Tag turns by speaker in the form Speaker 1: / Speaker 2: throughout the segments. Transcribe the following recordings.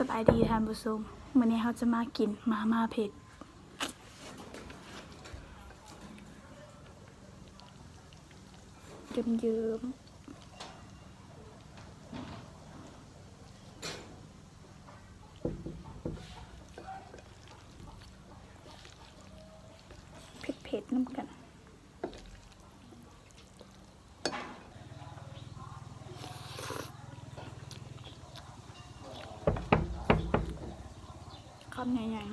Speaker 1: สบายดีท่านผู้ชมวันนี้เราจะมากินมาม่าเผ็ดเยิ้มๆเผ็ดๆน้ำกันคำใหญ่ๆ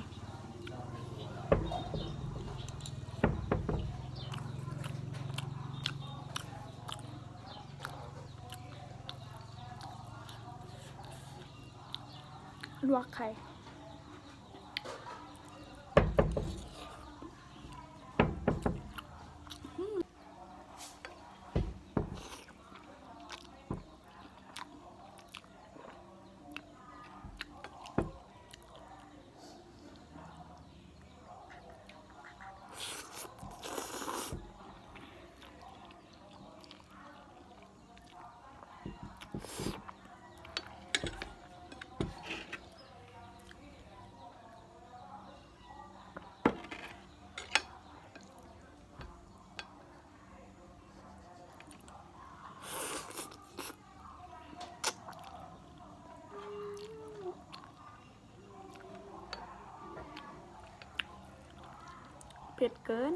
Speaker 1: ลวกไข่เผ็ดเกิน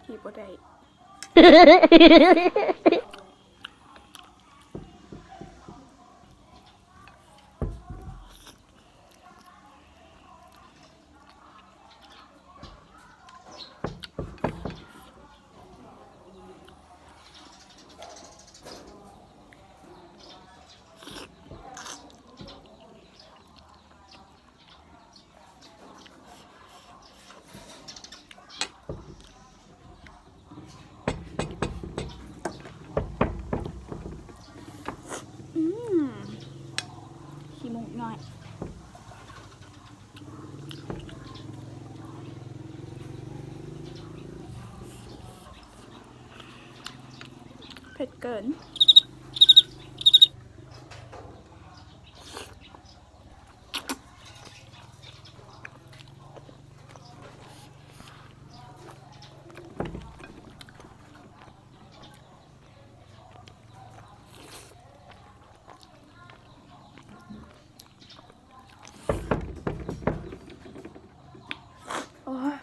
Speaker 1: ที่บ่ได้ขี้มุกน้อยเผ็ดเกินโอ้ย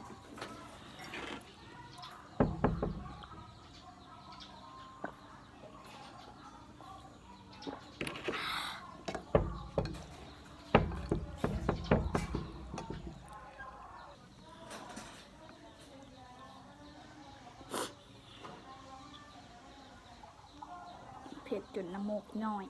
Speaker 1: เผ็ดจนน้ำมูกย่อย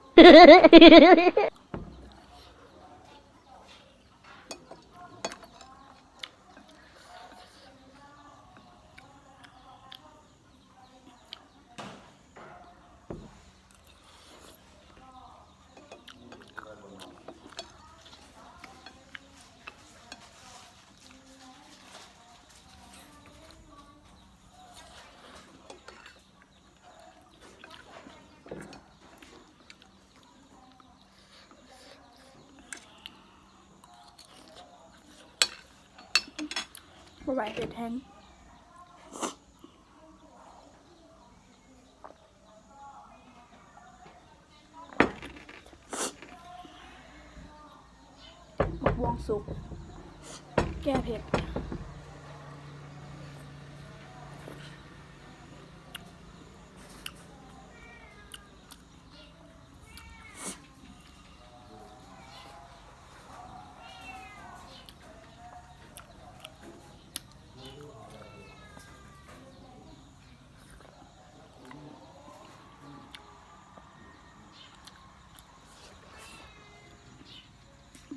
Speaker 1: บ่ไหวเผ็ดแห้งบักม่วงสุกแก้เผ็ด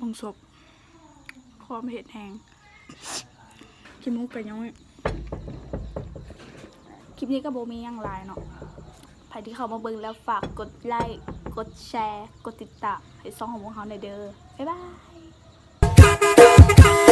Speaker 1: ลงศพความเห็ดแหงขี้มุกกันยังคลิปนี้ก็โบมีอย่างไรเนาะใครที่เข้ามาเบิ่งแล้วฝากกดไลค์กดแชร์กดติดตามให้ช่องของพวกเขาในอยเด้อบ๊ายบาย